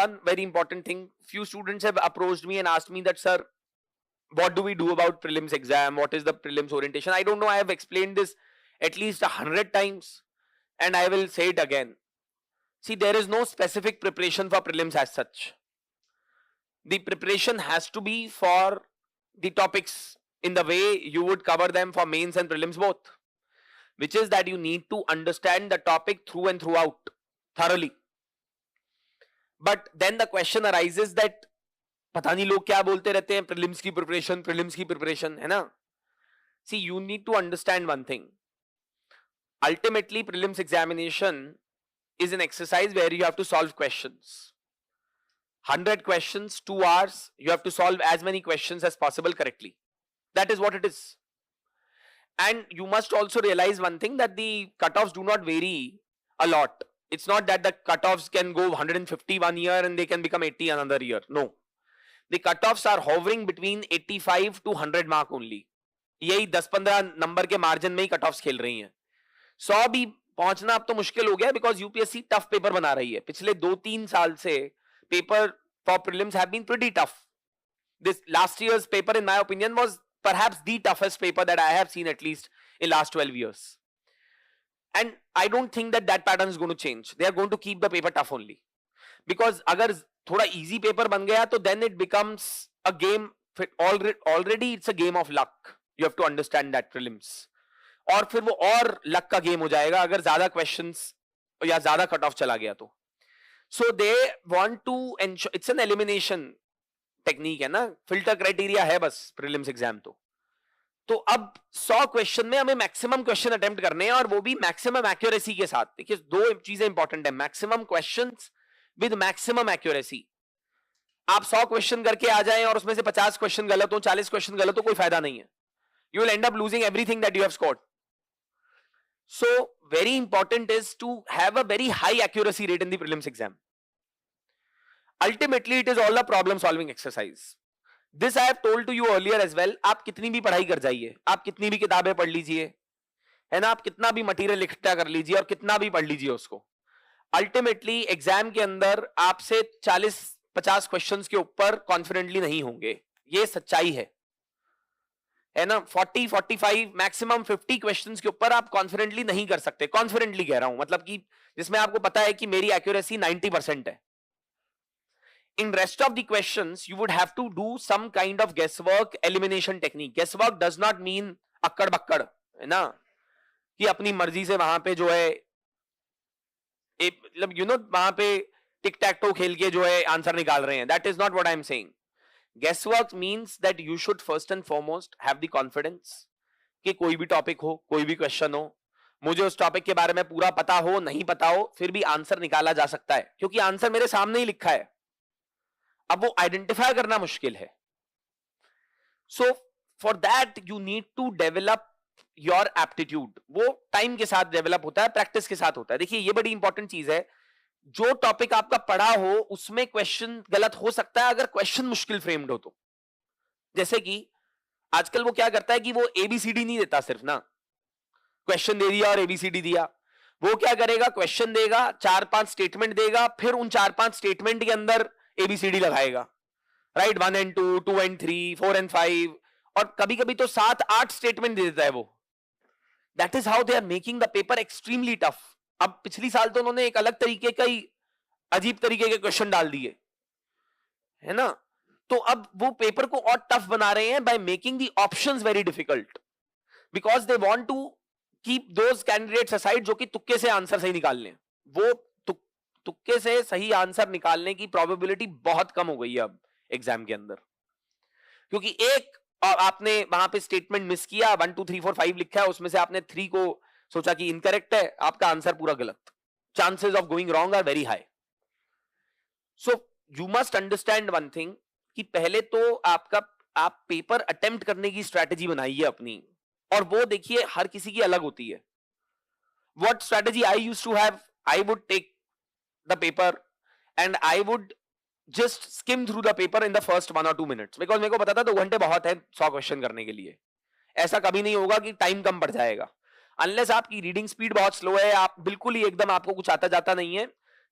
one very important thing. Few students have approached me and asked me that, sir, what do we do about prelims exam? What is the prelims orientation? I don't know. I have explained this at least 100 times and I will say it again. See, there is no specific preparation for prelims as such. The preparation has to be for the topics in the way you would cover them for mains and prelims both, which is that you need to understand the topic through and throughout thoroughly. But then the question arises that पता नहीं लोग क्या बोलते रहते हैं, prelims की preparation है ना. See, you need to understand one thing. Ultimately, prelims examination is an exercise where you have to solve questions. 100 questions, 2 hours, you have to solve as many questions as possible correctly. That is what it is. And you must also realize one thing, that the cutoffs do not vary a lot. It's not that the cutoffs can go 150 one year and they can become 80 another year. No. The cutoffs are hovering between 85 to 100 mark only. यही 10-15 number के margin में ही cutoffs खेल रही हैं. 100 भी पहुंचना अब तो मुश्किल हो गया, बिकॉज यूपीएससी टफ पेपर बना रही है. पिछले 2-3 साल से paper for prelims have been pretty tough. This last year's paper, in my opinion, was perhaps the toughest paper that I have seen at least in last 12 years. And I don't think that that pattern is going to change. They are going to keep the paper tough only. Because अगर थोड़ा easy paper बन गया तो then it becomes a game. Already it's a game of luck. You have to understand that prelims. और फिर वो और luck का game हो जाएगा अगर ज्यादा questions या ज्यादा cut off चला गया तो. So they want to ensure, it's an elimination technique है ना, फिल्टर क्राइटेरिया है बस प्रीलिम्स एग्जाम. तो अब 100 क्वेश्चन में हमें मैक्सिमम क्वेश्चन अटेम्प्ट करने हैं और वो भी मैक्सिमम एक्यूरेसी के साथ. देखिए 2 चीजें इंपॉर्टेंट है, maximum questions with maximum accuracy. आप 100 क्वेश्चन करके आ जाएं और उसमें से 50 क्वेश्चन गलत हो, 40 क्वेश्चन गलत हो, कोई फायदा नहीं है. You will end up losing everything that you have scored. So very important is to have a very high accuracy rate in the prelims exam. Ultimately, it is all a problem solving exercise. This I have told to you earlier as well. आप कितनी भी पढ़ाई कर जाइए, आप कितनी भी किताबें पढ़ लीजिए, है ना, आप कितना भी मटेरियल इकट्ठा कर लीजिए और कितना भी पढ़ लीजिए उसको, अल्टीमेटली एग्जाम के अंदर आपसे 40-50 क्वेश्चंस के ऊपर कॉन्फिडेंटली नहीं होंगे. ये सच्चाई है ना. 40-45 मैक्सिमम 50 क्वेश्चंस के ऊपर आप कॉन्फिडेंटली नहीं कर सकते. कॉन्फिडेंटली कह रहा हूं, मतलब कि जिसमें आपको पता है कि मेरी एक्यूरेसी 90% है. In rest of the questions, you would have to do some kind of guesswork elimination technique. Guesswork does not mean अक्कड़ बक्कड़, है ना, कि अपनी मर्जी से वहां पे जो है मतलब वहां पे टिक टैक टो खेल के जो है आंसर निकाल रहे हैं. That is not what I am saying. Guesswork means that you should first and foremost have the confidence कि कोई भी टॉपिक हो, कोई भी क्वेश्चन हो, मुझे उस टॉपिक के बारे में पूरा पता हो, नहीं पता हो, फिर भी आंसर निकाला जा सकता है क्योंकि आंसर मेरे सामने ही लिखा है. अब वो आइडेंटिफाई करना मुश्किल है. So for that you need to develop your aptitude. वो टाइम के साथ डेवलप होता है, प्रैक्टिस के साथ होता है. देखिए ये बड़ी इंपॉर्टेंट चीज है. जो टॉपिक आपका पढ़ा हो उसमें क्वेश्चन गलत हो सकता है अगर क्वेश्चन मुश्किल फ्रेम्ड हो तो. जैसे कि आजकल वो क्या करता है कि वो एबीसीडी नहीं देता सिर्फ ना, क्वेश्चन दे दिया और एबीसीडी दिया. वो क्या करेगा, क्वेश्चन देगा, 4-5 स्टेटमेंट देगा, फिर उन 4-5 स्टेटमेंट के अंदर एबीसीडी लगाएगा. राइट, 1 and 2, 2 and 3, 4 and 5, और कभी कभी तो 7-8 स्टेटमेंट दे देता है वो. That is how they are making the paper extremely tough. अब पिछली साल तो उन्होंने एक अलग तरीके का ही अजीब तरीके के क्वेश्चन डाल दिए, है ना. तो अब वो पेपर को और टफ बना रहे हैं by making the options very difficult, because they want to keep those candidates aside जो कि तुक्के से आंसर सही निकाल लें. वो तुक्के से सही आंसर निकालने की प्रोबेबिलिटी बहुत कम हो गई है अब एग्जाम के अंदर, क्योंकि एक आपने वहां पे स्टेटमेंट मिस किया, 1 2 3 4 5 लिखा है, उसमें से आपने 3 को सोचा कि इनकरेक्ट है, आपका आंसर पूरा गलत. Chances of going wrong are very high. So you must understand one thing कि पहले तो आप पेपर अटेम्प्ट करने की स्ट्रैटेजी बनाइए अपनी, और वो देखिए हर किसी की अलग होती है. What strategy I used to have, I would take the paper and I would just skim through the paper in the first 1 or 2 minutes, because मेरे को पता था 2 घंटे बहुत है 100 क्वेश्चन करने के लिए. ऐसा कभी नहीं होगा कि टाइम कम पड़ जाएगा, अनलेस आपकी रीडिंग स्पीड बहुत स्लो है, आप बिल्कुल ही एकदम आपको कुछ आता जाता नहीं है.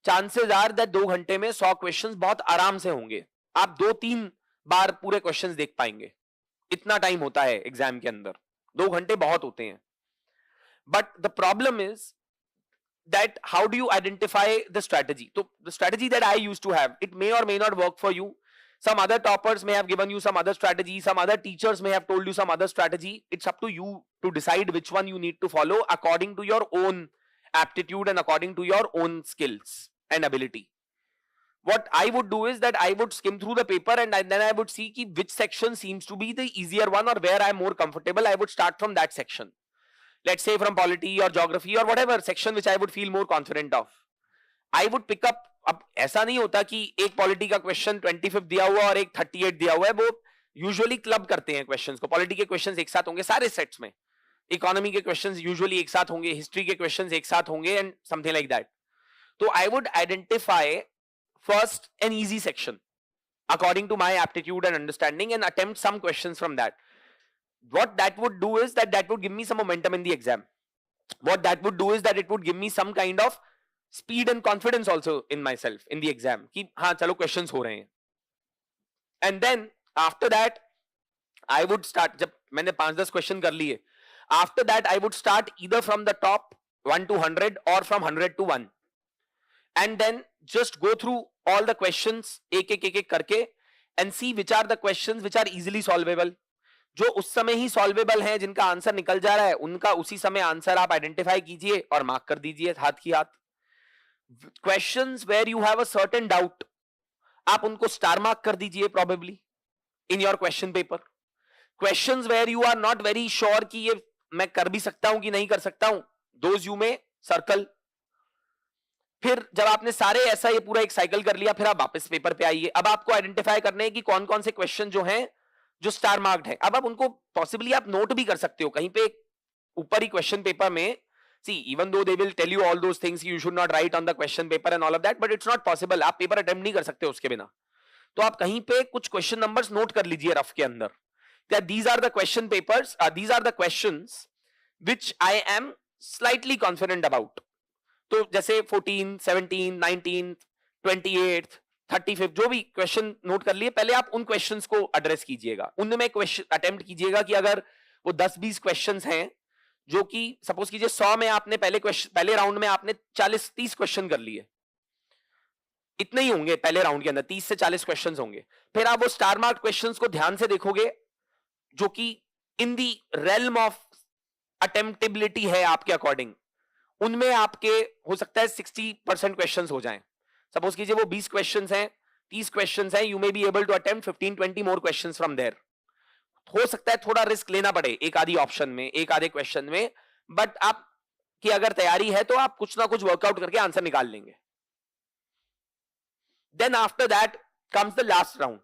चांसेस आर दैट 2 घंटे में 100 क्वेश्चंस बहुत आराम से होंगे, आप 2-3 बार पूरे क्वेश्चंस देख पाएंगे, इतना टाइम होता है एग्जाम के अंदर, 2 घंटे बहुत होते हैं. But the problem is that how do you identify the strategy? So the strategy that I used to have, it may or may not work for you. Some other toppers may have given you some other strategy, some other teachers may have told you some other strategy. It's up to you to decide which one you need to follow according to your own aptitude and according to your own skills and ability. What I would do is that I would skim through the paper and then I would see which section seems to be the easier one or where I'm more comfortable. I would start from that section. Let's say from polity or geography or whatever section which I would feel more confident of. I would pick up. अब ऐसा नहीं होता कि एक polity का question 25 दिया हुआ और एक 38 दिया हुआ है, वो यूजुअली क्लब करते हैं क्वेश्चंस को. पॉलिटी के क्वेश्चंस एक साथ होंगे सारे सेट्स में, इकोनॉमी के क्वेश्चंस यूजुअली एक साथ होंगे, हिस्ट्री के क्वेश्चंस एक साथ होंगे एंड समथिंग लाइक दैट. तो I would identify first an easy section according to my aptitude and understanding and attempt some questions from that. What that would do is that would give me some momentum in the exam. What that would do is that it would give me some kind of speed and confidence also in myself in the exam कि हाँ चलो questions हो रहे हैं. And then after that I would start, जब मैंने 5-10 question कर लिए, after that I would start either from the top 1 to 100 or from 100 to 1 and then just go through all the questions एक करके and see which are the questions which are easily solvable. जो उस समय ही solvable हैं, जिनका answer निकल जा रहा है, उनका उसी समय आंसर आप आइडेंटिफाई कीजिए और मार्क कर दीजिए हाथ की हाथ. Questions where you have a certain doubt, आप उनको स्टार मार्क कर दीजिए probably in your question paper. Questions where you are not very sure कि ये मैं कर भी सकता हूं कि नहीं कर सकता हूं, दोज यू में सर्कल. फिर जब आपने सारे ऐसा ये पूरा एक साइकिल कर लिया, फिर आप वापस पेपर पे आइए. अब आपको आइडेंटिफाई करने हैं कि कौन कौन से क्वेश्चन जो हैं जो स्टार मार्क्ड है. अब आप उनको पॉसिबली आप नोट भी कर सकते हो कहीं पे ऊपर ही क्वेश्चन पेपर में. See even though they will tell you all those things, you should not write on the question paper and all of that, but it's not possible. आप पेपर अटेम्प्ट नहीं कर सकते उसके बिना. तो आप कहीं पे कुछ क्वेश्चन नंबर्स नोट कर लीजिए रफ के अंदर. These are the question papers, these are the questions which I am slightly confident about. तो जैसे 14, 17, 19, 28, 35 जो भी क्वेश्चन नोट कर लिए, पहले आप उन क्वेश्चंस को एड्रेस कीजिएगा. उनमें क्वेश्चन अटेम्प्ट कीजिएगा कि अगर वो 10-20 क्वेश्चंस हैं जो कि सपोज कीजिए 100 में आपने पहले राउंड में आपने 40-30 क्वेश्चन कर लिए, इतने ही होंगे पहले राउंड के अंदर, 30 से 40 क्वेश्चंस होंगे. फिर आप वो स्टार मार्क क्वेश्चंस को ध्यान से देखोगे जो कि इन दी रेल्म ऑफ अटेम्प्टेबिलिटी है आपके अकॉर्डिंग. उनमें आपके हो सकता है 60% क्वेश्चंस हो जाएं. सपोज कीजिए वो 20 क्वेश्चंस हैं, 30 क्वेश्चंस हैं, you may be able to attempt 15-20 more questions from there. हो सकता है थोड़ा रिस्क लेना पड़े एक आधी ऑप्शन में, एक आधे क्वेश्चन में, बट आप की अगर तैयारी है तो आप कुछ ना कुछ वर्कआउट करके आंसर निकाल लेंगे. Then after that comes the last round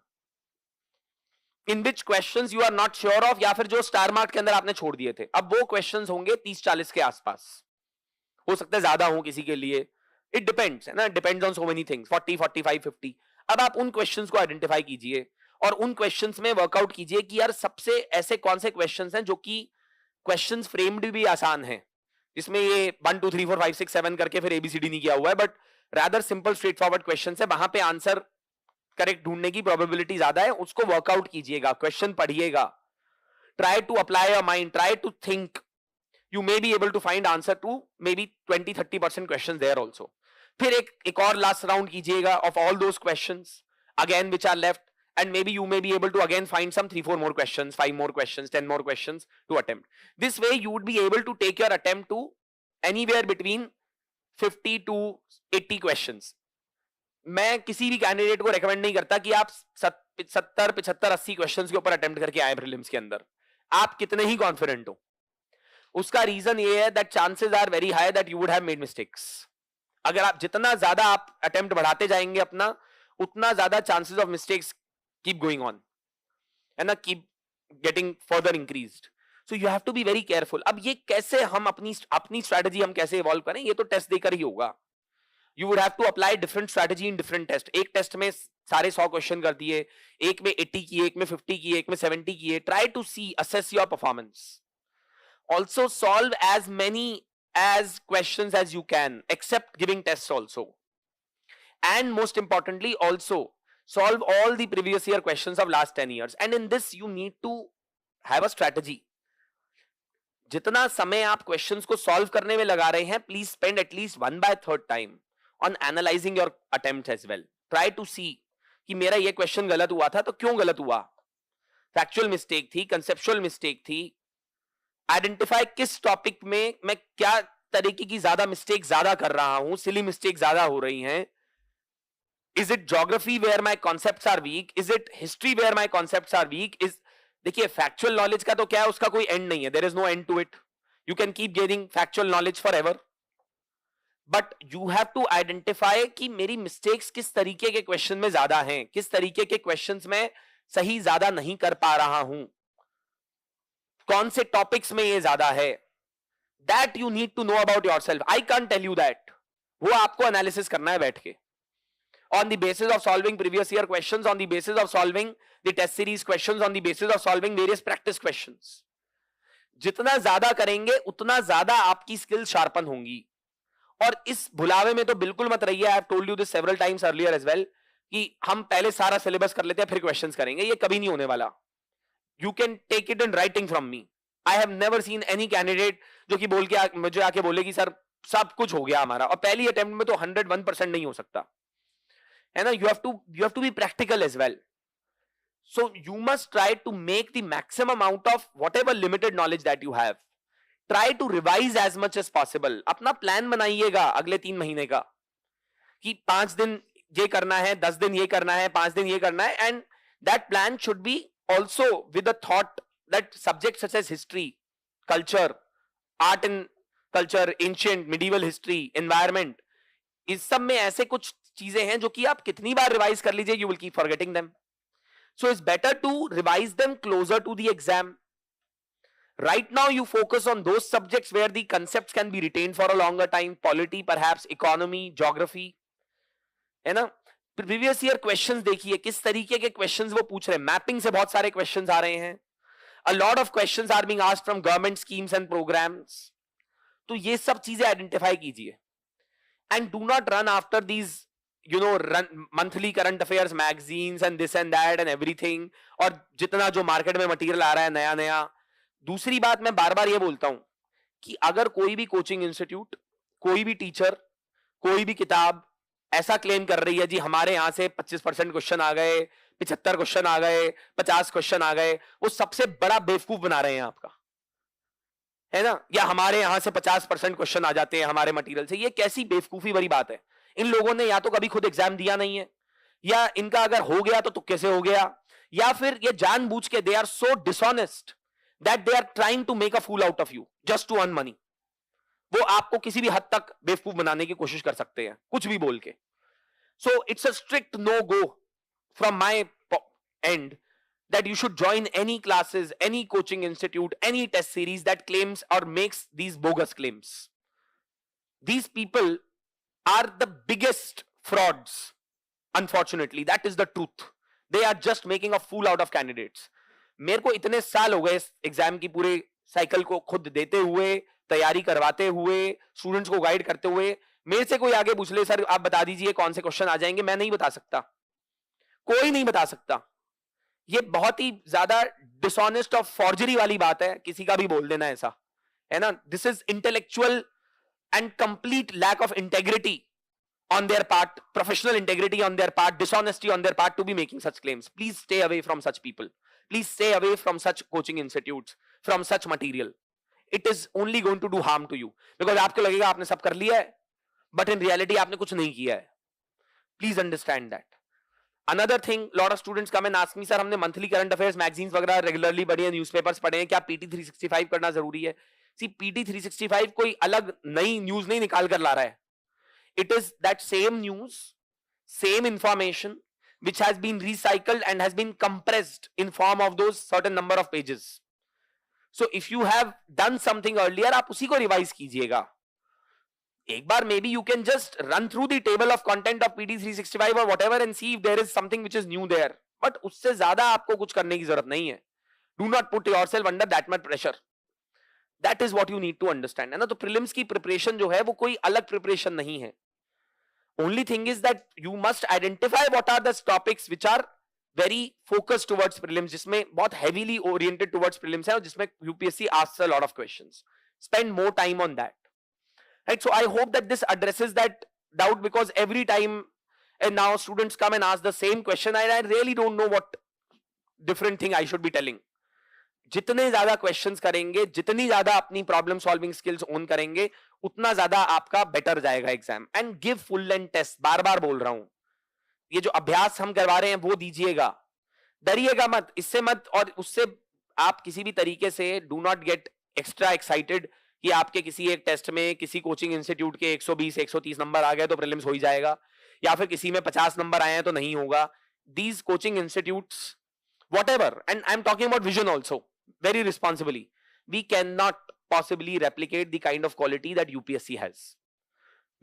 in which questions you are not sure of, या फिर जो स्टार मार्क के अंदर आपने छोड़ दिए थे. अब वो क्वेश्चंस होंगे 30-40 के आसपास, हो सकता है ज्यादा हो किसी के लिए, इट डिपेंड्स है ना, depends on so many things. 40, 45, 50. अब आप उन क्वेश्चंस को आइडेंटिफाई कीजिए और उन क्वेश्चंस में वर्कआउट कीजिए कि यार सबसे ऐसे कौन से क्वेश्चंस हैं जो कि क्वेश्चंस फ्रेम्ड भी आसान हैं, जिसमें ये 1 2 3 4 5 6 7 करके फिर एबीसीडी नहीं किया हुआ है, but rather simple straight forward questions है. वहां पे आंसर करेक्ट ढूंढने की प्रोबेबिलिटी ज्यादा है. उसको वर्कआउट कीजिएगा, क्वेश्चन पढ़िएगा, try to apply your mind, try to think. You may be able to find answer to maybe 20-30% questions there also. फिर एक और last round कीजिएगा of all those questions again which are left, and maybe you may be able to again find some 3-4 more questions, 5 more questions, 10 more questions to attempt. This way you would be able to take your attempt to anywhere between 50 to 80 questions. मैं किसी भी candidate को recommend नहीं करता कि आप 70, 75, 80 questions के ऊपर अटेम्प्ट करके आए प्रीलिम्स के अंदर. आप कितने ही कॉन्फिडेंट हो, उसका रीजन ये है that chances are very high that you would have made mistakes. अगर आप जितना ज्यादा आप अटेम्प्ट बढ़ाते जाएंगे अपना, उतना ज्यादा chances of mistakes keep going on है ना, keep getting further increased. So you have to be very careful. अब ये कैसे हम अपनी स्ट्रेटजी हम कैसे इवॉल्व करें, ये तो टेस्ट देकर ही होगा. You would have to apply different strategy in different test. एक टेस्ट में सारे 100 क्वेश्चन कर दिए, एक में 80 किए, एक में 50 किए, एक में 70 किए. Try to see, assess your performance. Also solve as many as questions as you can, except giving tests also. and most importantly also solve all the previous year questions of last 10 years. And in this you need to have a strategy. जितना समय आप questions को solve करने में लगा रहे हैं, please spend at least 1/3 time on analysing your attempt as well. Try to see कि मेरा ये क्वेश्चन गलत हुआ था तो क्यों गलत हुआ, फैक्चुअल मिस्टेक थी, कंसेप्चुअल मिस्टेक थी. आइडेंटिफाई किस टॉपिक में मैं क्या तरीके की ज्यादा मिस्टेक ज्यादा कर रहा हूं, सिली मिस्टेक ज्यादा हो रही हैं. Is it geography where my concepts are weak, is it history where my concepts are weak. Is देखिए फैक्चुअल नॉलेज का तो क्या है, उसका कोई एंड नहीं है, there is no end to it. You can keep gaining factual knowledge forever, but you have to identify कि मेरी मिस्टेक्स किस तरीके के क्वेश्चन में ज्यादा हैं, किस तरीके के क्वेश्चंस में सही ज्यादा नहीं कर पा रहा हूं, कौन से टॉपिक्स में ये ज्यादा है. That you need to know about yourself. I can't tell you that. वो आपको एनालिसिस करना है बैठ के, on the basis of solving previous year questions, on the basis of solving the test series questions, on the basis of solving various practice questions. जितना ज्यादा करेंगे उतना ज्यादा आपकी स्किल शार्पन होंगी. और इस भुलावे में तो बिल्कुल मत रहिए. I have told you this several times earlier as well कि हम पहले सारा सिलेबस कर लेते हैं फिर क्वेश्चंस करेंगे. ये कभी नहीं होने वाला. You can take it in writing from me. I have never seen any candidate जो कि बोल के मुझे आके बोले कि सर सब कुछ हो गया हमारा, और पहली अटेम्प्ट में तो 101% नहीं हो सकता है ना. you have to be practical as well. So you must try to make the maximum out of whatever limited knowledge that you have. Try to revise as much as possible. अपना plan बनाइएगा अगले 3 महीने का कि 5 दिन ये करना है, 10 दिन ये करना है, 5 दिन ये करना है. And that plan should be also with the thought that subjects such as history, culture, art and culture, ancient, medieval history, environment, इस सब में ऐसे कुछ चीजें हैं जो कि आप कितनी बार रिवाइज कर लीजिए, you will keep forgetting them. So it's better to revise them closer to the exam. Right now you focus on those subjects where the concepts can be retained for a longer time. Polity, perhaps economy, geography, है ना. Previous year questions देखिए किस तरीके के questions वो पूछ रहे हैं. मैपिंग से बहुत सारे क्वेश्चंस आ रहे हैं. A lot of questions are being asked from government schemes and programmes. तो ये सब चीजें आइडेंटिफाई कीजिए. And do not run after these, monthly current affairs magazines and this and that and everything, और जितना जो मार्केट में मटेरियल आ रहा है नया नया. दूसरी बात मैं बार बार ये बोलता हूं कि अगर कोई भी कोचिंग इंस्टीट्यूट, कोई भी टीचर, कोई भी किताब ऐसा क्लेम कर रही है जी हमारे यहां से 25% क्वेश्चन आ गए, 75 क्वेश्चन आ गए, 50 क्वेश्चन आ गए, वो सबसे बड़ा बेवकूफ बना रहे हैं आपका, है ना. या हमारे यहां से 50% क्वेश्चन आ जाते हैं हमारे मटेरियल से. ये कैसी बेवकूफी भरी बात है. इन लोगों ने या तो कभी खुद एग्जाम दिया नहीं है, या इनका अगर हो गया तो तुक्के से हो गया, या फिर ये जानबूझ के they are so dishonest that they are trying to make a fool out of you just to earn money. वो आपको किसी भी हद तक बेवकूफ बनाने की कोशिश कर सकते हैं कुछ भी बोल के. So it's a strict no go from my end that you should join any classes, any coaching institute, any test series that claims or makes these bogus claims. These people are the biggest frauds. Unfortunately, that is the truth. They are just making a fool out of candidates. मेरे को इतने साल हो गए इस exam की पूरे cycle को खुद देते हुए, तैयारी करवाते हुए, स्टूडेंट्स को गाइड करते हुए. मेरे से कोई आगे पूछ ले सर आप बता दीजिए कौन से क्वेश्चन आ जाएंगे, मैं नहीं बता सकता. कोई नहीं बता सकता. ये बहुत ही ज्यादा डिसऑनेस्ट और फॉर्जरी वाली बात है किसी का भी बोल देना ऐसा, है ना. This is intellectual and complete lack of integrity on their part, professional integrity on their part, dishonesty on their part to be making such claims. Please stay away from such people. Please stay away from such coaching institutes, from such material. It is only going to do harm to you. Because आपको लगेगा आपने सब कर लिया है, but in reality आपने कुछ नहीं किया है. Please understand that. Another thing, lot of students come and ask me, sir हमने monthly current affairs magazines वगैरह regularly पढ़े हैं, newspapers पढ़े हैं, क्या PT 365 करना जरूरी है? See, PT 365 कोई अलग नई न्यूज नहीं निकाल कर ला रहा है. It is that same news, same information which has been recycled and has been compressed in form of those certain number of pages. So if you have done something earlier, आप उसी को revise कीजिएगा. एक बार maybe you can just run through the table of content of PD 365 or whatever and see if there is something which is new there. But उससे ज्यादा आपको कुछ करने की जरूरत नहीं है. Do not put yourself under that much pressure. That is what you need to understand. है ना. तो प्रीलिम्स की प्रिपरेशन जो है वो कोई अलग प्रिपरेशन नहीं है. only thing is that you must identify what are the topics which are very focused towards prelims, जिसमें बहुत heavily oriented towards prelims है और जिसमें UPSC asks a lot of questions. Spend more time on that, right? So I hope that this addresses that doubt, because every time and now students come and ask the same question and I really don't know what different thing I should be telling. जितने ज्यादा questions करेंगे, जितनी ज्यादा अपनी problem solving skills own करेंगे, उतना ज्यादा आपका बेटर जाएगा exam. And give full length test. बार बार बोल रहा हूं, ये जो अभ्यास हम करवा रहे हैं वो दीजिएगा, डरिएगा मत, इससे मत. और उससे आप किसी भी तरीके से do not get extra excited कि आपके किसी एक टेस्ट में किसी कोचिंग इंस्टीट्यूट के 120 130 नंबर आ गए तो प्रीलिम्स हो ही जाएगा, या फिर किसी में 50 नंबर आए हैं तो नहीं होगा. These coaching institutes whatever, and I'm talking about vision also very responsibly, we cannot possibly replicate the kind of quality that UPSC has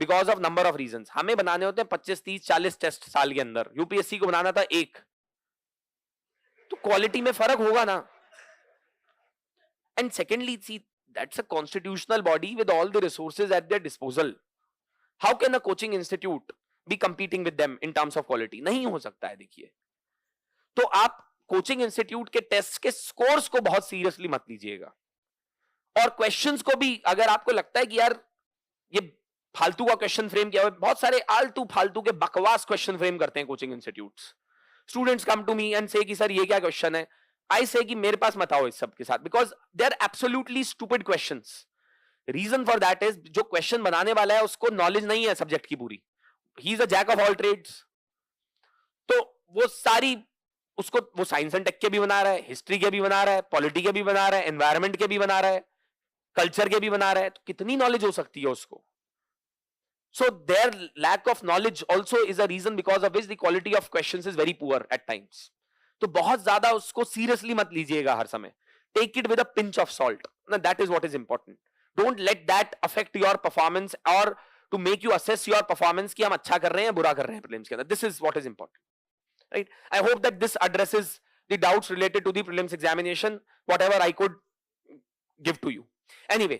because of number of reasons. हमें बनाने होते हैं 25 30 40 टेस्ट साल के अंदर, UPSC को बनाना था एक, तो क्वालिटी में फर्क होगा ना. And secondly, see, that's a constitutional body with all the resources at their disposal. How can a coaching institute be competing with them in terms of quality? नहीं हो सकता है. देखिए, तो आप कोचिंग इंस्टीट्यूट के टेस्ट के स्कोर्स को बहुत सीरियसली मत लीजिएगा, और क्वेश्चंस को भी अगर आपको लगता है कि यार ये फालतू का क्वेश्चन फ्रेम किया हुआ, बहुत सारे आलतू फालतू के बकवास क्वेश्चन फ्रेम करते हैं coaching institutes. Students come to me and say कि सर ये क्या क्वेश्चन है. आई से कि मेरे पास मत आओ इस सब के साथ, because they are absolutely stupid questions. Reason for that is जो क्वेश्चन बनाने वाला है उसको नॉलेज नहीं है सब्जेक्ट की पूरी. He is a jack of all trades. तो वो सारी उसको वो साइंस एंड टेक के भी बना रहा है, हिस्ट्री के भी बना रहा है, पॉलिटी के भी बना रहा है, एनवायरमेंट के भी बना रहा है, कल्चर के भी बना रहा है. तो कितनी नॉलेज हो सकती है उसको. So there lack of knowledge also is a reason because of which the quality of questions is very poor at times. तो बहुत ज्यादा उसको सीरियसली मत लीजिएगा हर समय. Take it with a pinch of salt. That is what is important. Don't let that affect your performance और to make you assess your performance कि हम अच्छा कर रहे हैं बुरा कर रहे हैं प्रीलिम्स के अंदर. This is what is important. Right? I hope that this addresses the doubts related to the prelims examination, whatever I could give to you. Anyway,